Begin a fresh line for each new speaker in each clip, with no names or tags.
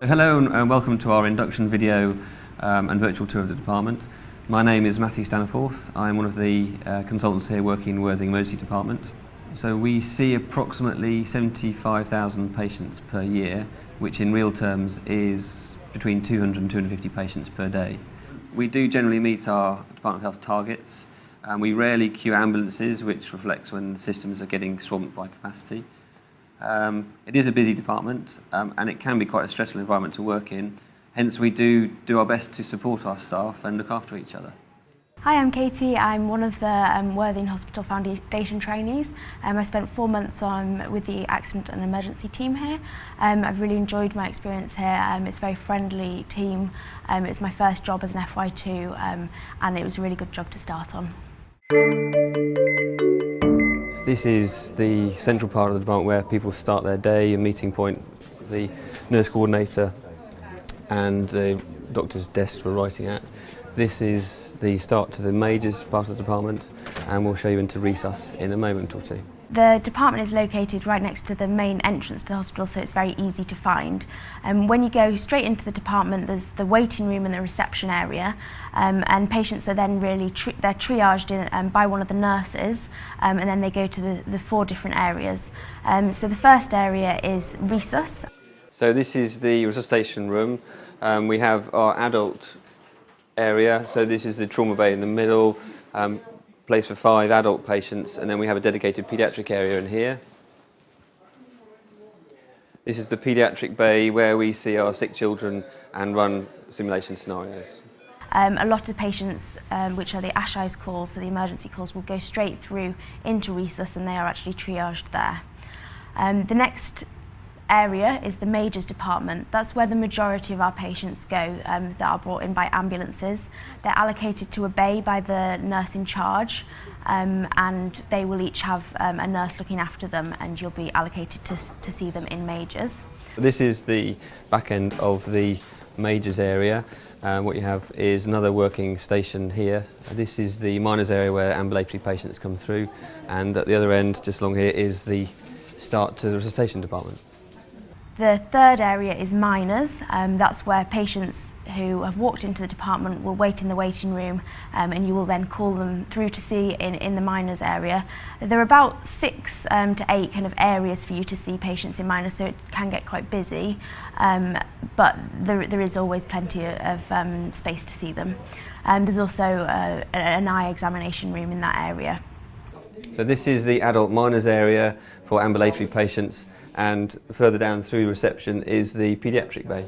Hello and welcome to our induction video and virtual tour of the department. My name is Matthew Staniforth. I'm one of the consultants here working in Worthing Emergency Department. So we see approximately 75,000 patients per year, which in real terms is between 200 and 250 patients per day. We do generally meet our Department of Health targets, and we rarely queue ambulances, which reflects when the systems are getting swamped by capacity. It is a busy department and it can be quite a stressful environment to work in, hence we do our best to support our staff and look after each other.
Hi, I'm Katie. I'm one of the Worthing Hospital Foundation trainees. I spent 4 months with the accident and emergency team here. I've really enjoyed my experience here. It's a very friendly team. It was my first job as an FY2 and it was a really good job to start on.
This is the central part of the department where people start their day, a meeting point, the nurse coordinator and the doctor's desk for writing at. This is the start to the majors part of the department, and we'll show you into resus in a moment or two.
The department is located right next to the main entrance to the hospital, so it's very easy to find. When you go straight into the department, there's the waiting room and the reception area, and patients are then really they're triaged in, by one of the nurses, and then they go to the 4 different areas. So the first area is resus.
So this is the resuscitation room. We have our adult area, so this is the trauma bay in the middle. Place for 5 adult patients, and then we have a dedicated paediatric area in here. This is the paediatric bay where we see our sick children and run simulation scenarios.
A lot of patients, which are the ASHI's calls, so the emergency calls, will go straight through into resus and they are actually triaged there. The next area is the majors department. That's where the majority of our patients go that are brought in by ambulances. They're allocated to a bay by the nurse in charge, and they will each have a nurse looking after them, and you'll be allocated to see them in majors.
This is the back end of the majors area. What you have is another working station here. This is the minors area where ambulatory patients come through, and at the other end, just along here, is the start to the resuscitation department.
The third area is minors. That's where patients who have walked into the department will wait in the waiting room, and you will then call them through to see in the minors area. There are about 6 to 8 kind of areas for you to see patients in minors, so it can get quite busy, but there is always plenty of space to see them. There's also an eye examination room in that area.
So this is the adult minors area for ambulatory patients, and further down through reception is the paediatric bay.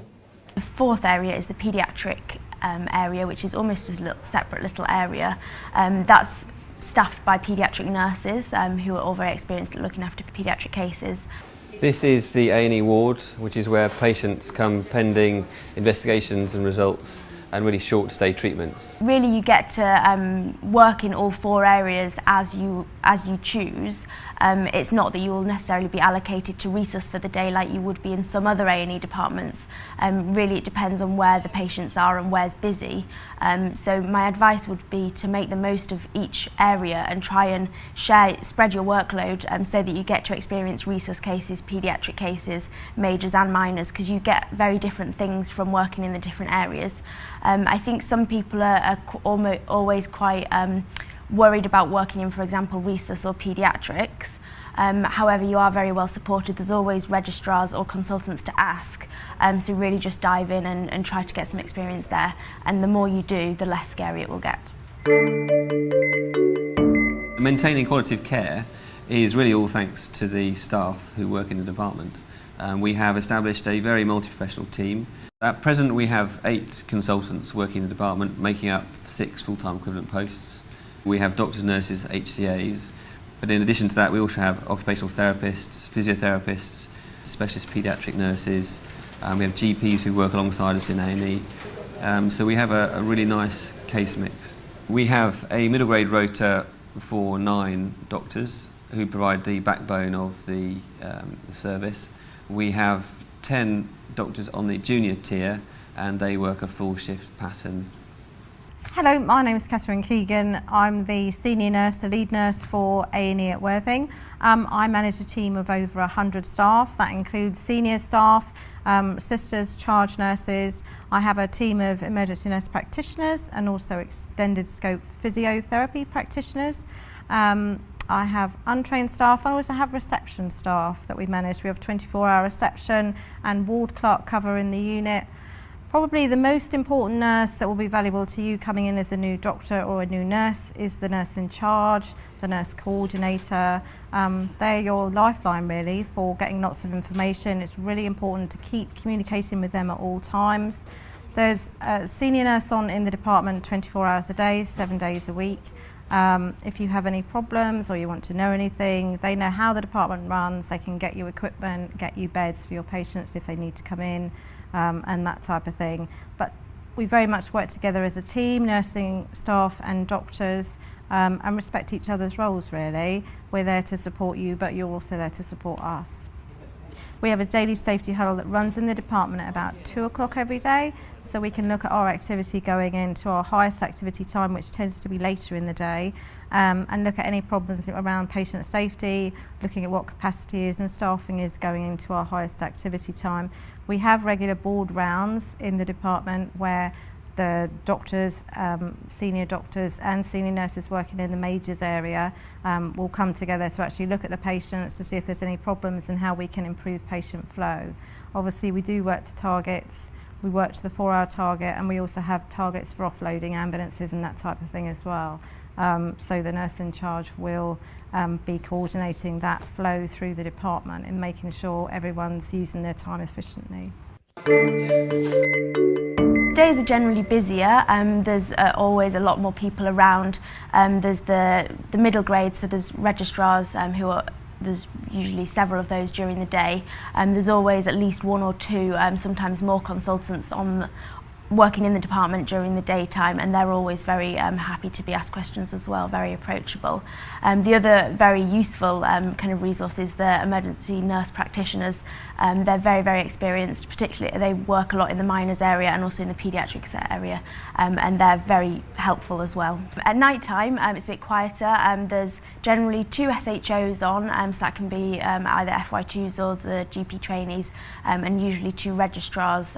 The 4th area is the paediatric area, which is almost a separate little area. That's staffed by paediatric nurses who are all very experienced at looking after paediatric cases.
This is the A&E ward, which is where patients come pending investigations and results and really short stay treatments.
Really, you get to work in all 4 areas as you choose. It's not that you will necessarily be allocated to resus for the day like you would be in some other A&E departments. Really, it depends on where the patients are and where's busy. So my advice would be to make the most of each area and try and spread your workload so that you get to experience resus cases, paediatric cases, majors and minors, because you get very different things from working in the different areas. I think some people are always quite worried about working in, for example, resus or paediatrics. However, you are very well supported. There's always registrars or consultants to ask, so really just dive in and try to get some experience there, and the more you do, the less scary it will get.
Maintaining quality of care is really all thanks to the staff who work in the department. We have established a very multi-professional team. At present we have 8 consultants working in the department, making up 6 full-time equivalent posts. We have doctors, nurses, HCAs, but in addition to that we also have occupational therapists, physiotherapists, specialist paediatric nurses, we have GPs who work alongside us in A&E, so we have a really nice case mix. We have a middle grade rota for 9 doctors who provide the backbone of the service. We have 10 doctors on the junior tier, and they work a full shift pattern.
Hello, my name is Catherine Keegan. I'm the senior nurse, the lead nurse for A&E at Worthing. I manage a team of over 100 staff. That includes senior staff, sisters, charge nurses. I have a team of emergency nurse practitioners and also extended scope physiotherapy practitioners. I have untrained staff and also have reception staff that we manage. We have 24-hour reception and ward clerk cover in the unit. Probably the most important nurse that will be valuable to you coming in as a new doctor or a new nurse is the nurse in charge, the nurse coordinator. They're your lifeline really for getting lots of information. It's really important to keep communicating with them at all times. There's a senior nurse on in the department 24 hours a day, 7 days a week. If you have any problems or you want to know anything, they know how the department runs. They can get you equipment, get you beds for your patients if they need to come in. And that type of thing. But we very much work together as a team, nursing staff and doctors, and respect each other's roles really. We're there to support you, but you're also there to support us. We have a daily safety huddle that runs in the department at about 2 o'clock every day, so we can look at our activity going into our highest activity time, which tends to be later in the day, and look at any problems around patient safety, looking at what capacity is and staffing is going into our highest activity time. We have regular board rounds in the department where the doctors, senior doctors and senior nurses working in the majors area will come together to actually look at the patients to see if there's any problems and how we can improve patient flow. Obviously we do work to targets, we work to the 4-hour target, and we also have targets for offloading ambulances and that type of thing as well. So the nurse in charge will be coordinating that flow through the department and making sure everyone's using their time efficiently.
Days are generally busier. There's always a lot more people around. There's the middle grades, so there's registrars there's usually several of those during the day. There's always at least 1 or 2, sometimes more consultants working in the department during the daytime, and they're always very happy to be asked questions as well, very approachable. The other very useful kind of resource is the emergency nurse practitioners. They're very, very experienced, particularly they work a lot in the minors area and also in the paediatrics area, and they're very helpful as well. At night time it's a bit quieter. There's generally 2 SHOs on, so that can be either FY2s or the GP trainees, and usually 2 registrars.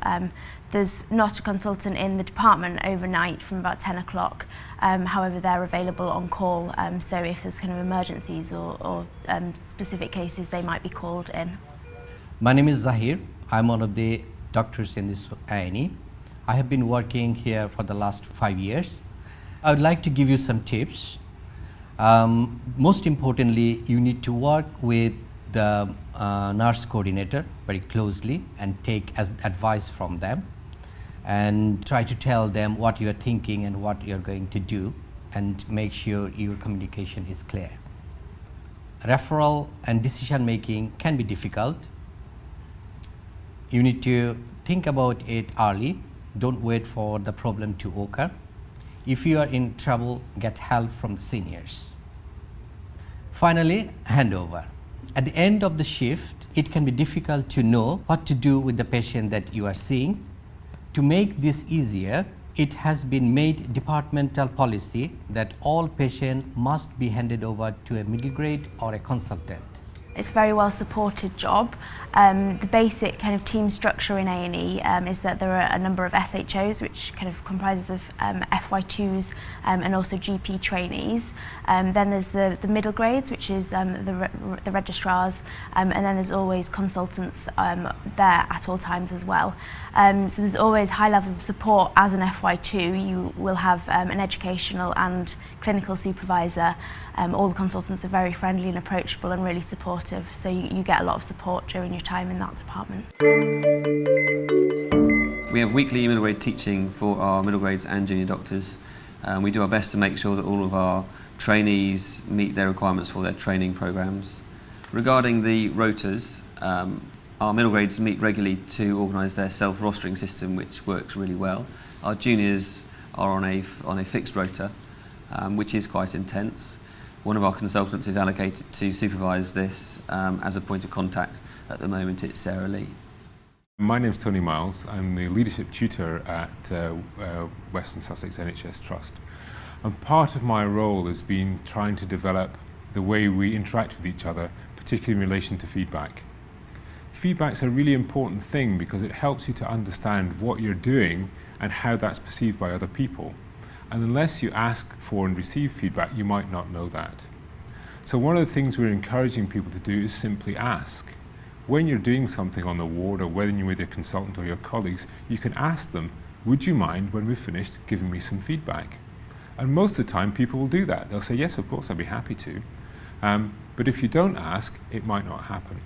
There's not a consultant in the department overnight from about 10 o'clock. However, they're available on call, so if there's kind of emergencies or specific cases, they might be called in.
My name is Zahir. I'm one of the doctors in this A&E. I have been working here for the last 5 years. I would like to give you some tips. Most importantly, you need to work with the nurse coordinator very closely and take advice from them, and try to tell them what you are thinking and what you are going to do, and make sure your communication is clear. Referral and decision making can be difficult. You need to think about it early. Don't wait for the problem to occur. If you are in trouble, get help from the seniors. Finally, handover. At the end of the shift, it can be difficult to know what to do with the patient that you are seeing. To make this easier, it has been made departmental policy that all patients must be handed over to a middle grade or a consultant.
It's a very well supported job. The basic kind of team structure in A&E is that there are a number of SHOs, which kind of comprises of FY2s and also GP trainees. Then there's the middle grades, which is the registrars, and then there's always consultants there at all times as well. So there's always high levels of support. As an FY2, you will have an educational and clinical supervisor. All the consultants are very friendly and approachable and really supportive, so you get a lot of support during your time in that department.
We have weekly middle grade teaching for our middle grades and junior doctors. We do our best to make sure that all of our trainees meet their requirements for their training programs. Regarding the rotas, our middle grades meet regularly to organise their self-rostering system, which works really well. Our juniors are on a fixed rota, which is quite intense. One of our consultants is allocated to supervise this as a point of contact. At the moment it's Sarah Lee.
My name's Tony Miles. I'm the leadership tutor at Western Sussex NHS Trust. And part of my role has been trying to develop the way we interact with each other, particularly in relation to feedback. Feedback's a really important thing because it helps you to understand what you're doing and how that's perceived by other people. And unless you ask for and receive feedback, you might not know that. So one of the things we're encouraging people to do is simply ask. When you're doing something on the ward, or whether you're with your consultant or your colleagues, you can ask them, would you mind, when we're finished, giving me some feedback? And most of the time people will do that. They'll say, yes, of course, I'd be happy to. But if you don't ask, it might not happen.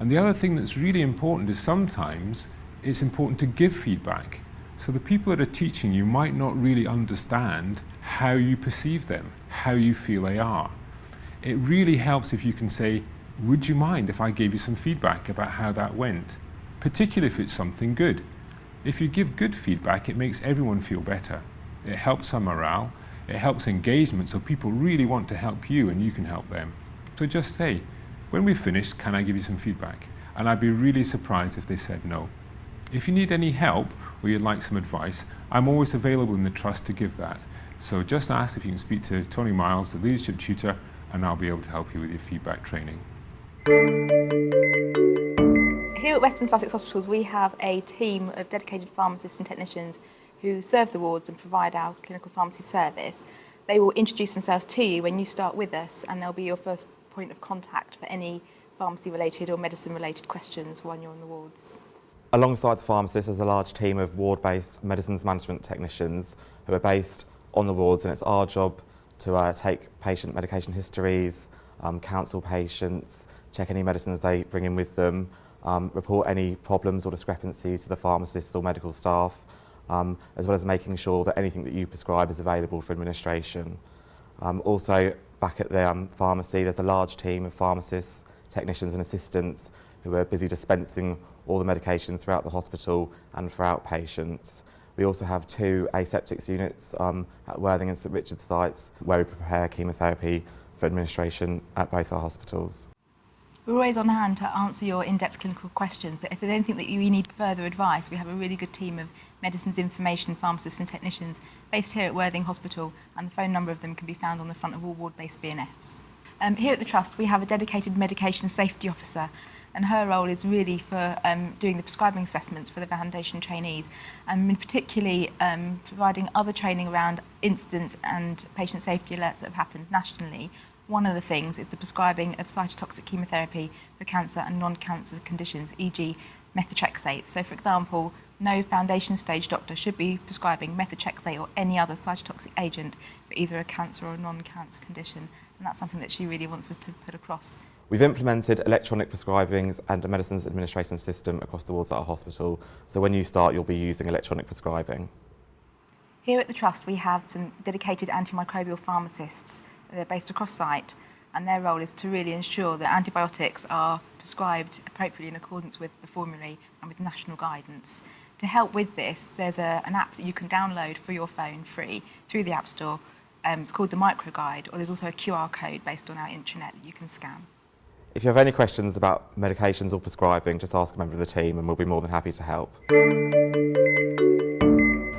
And the other thing that's really important is sometimes it's important to give feedback. So the people that are teaching you might not really understand how you perceive them, how you feel they are. It really helps if you can say, would you mind if I gave you some feedback about how that went? Particularly if it's something good. If you give good feedback, it makes everyone feel better. It helps our morale, it helps engagement, so people really want to help you and you can help them. So just say, when we've finished, can I give you some feedback? And I'd be really surprised if they said no. If you need any help or you'd like some advice, I'm always available in the Trust to give that. So just ask if you can speak to Tony Miles, the leadership tutor, and I'll be able to help you with your feedback training.
Here at Western Sussex Hospitals, we have a team of dedicated pharmacists and technicians who serve the wards and provide our clinical pharmacy service. They will introduce themselves to you when you start with us, and they'll be your first point of contact for any pharmacy-related or medicine-related questions while you're on the wards.
Alongside the pharmacists, there's a large team of ward-based medicines management technicians who are based on the wards, and it's our job to take patient medication histories, counsel patients, check any medicines they bring in with them, report any problems or discrepancies to the pharmacists or medical staff, as well as making sure that anything that you prescribe is available for administration. Also, back at the pharmacy, there's a large team of pharmacists, technicians and assistants who are busy dispensing all the medication throughout the hospital and for outpatients. We also have 2 aseptics units at Worthing and St Richard's sites where we prepare chemotherapy for administration at both our hospitals.
We're always on hand to answer your in-depth clinical questions, but if there's anything that you need further advice, we have a really good team of medicines information pharmacists and technicians based here at Worthing Hospital, and the phone number of them can be found on the front of all ward-based BNFs. Here at the Trust, we have a dedicated medication safety officer, and her role is really for doing the prescribing assessments for the foundation trainees, and particularly providing other training around incidents and patient safety alerts that have happened nationally. One of the things is the prescribing of cytotoxic chemotherapy for cancer and non-cancer conditions, e.g. methotrexate. So for example, no foundation stage doctor should be prescribing methotrexate or any other cytotoxic agent for either a cancer or a non-cancer condition, and that's something that she really wants us to put across.
We've implemented electronic prescribings and a medicines administration system across the wards at our hospital, so when you start you'll be using electronic prescribing.
Here at the Trust we have some dedicated antimicrobial pharmacists. They're based across site, and their role is to really ensure that antibiotics are prescribed appropriately in accordance with the formulary and with national guidance. To help with this, there's an app that you can download for your phone free through the App Store. It's called the Micro Guide, or there's also a QR code based on our intranet that you can scan.
If you have any questions about medications or prescribing, just ask a member of the team and we'll be more than happy to help.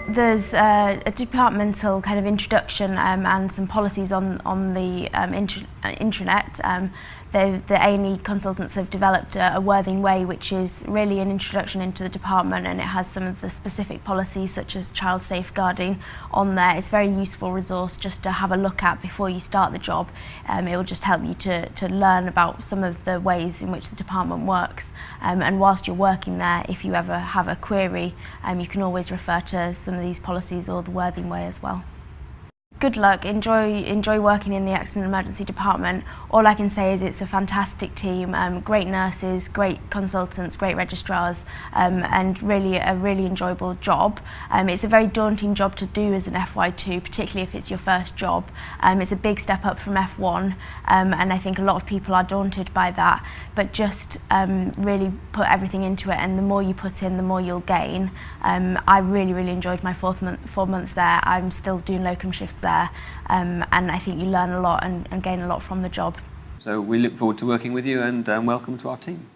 There's a departmental kind of introduction and some policies on the intranet. The A&E consultants have developed a Worthing Way, which is really an introduction into the department, and it has some of the specific policies such as child safeguarding on there. It's a very useful resource just to have a look at before you start the job. It will just help you to learn about some of the ways in which the department works, and whilst you're working there, if you ever have a query, you can always refer to some of these policies or the Worthing Way as well. Good luck, enjoy working in the accident and emergency department. All I can say is it's a fantastic team, great nurses, great consultants, great registrars, and really a really enjoyable job. It's a very daunting job to do as an FY2, particularly if it's your first job. It's a big step up from F1, and I think a lot of people are daunted by that, but just really put everything into it, and the more you put in, the more you'll gain. I really enjoyed my 4 months there. I'm still doing locum shifts there, and I think you learn a lot and gain a lot from the job.
So we look forward to working with you, and welcome to our team.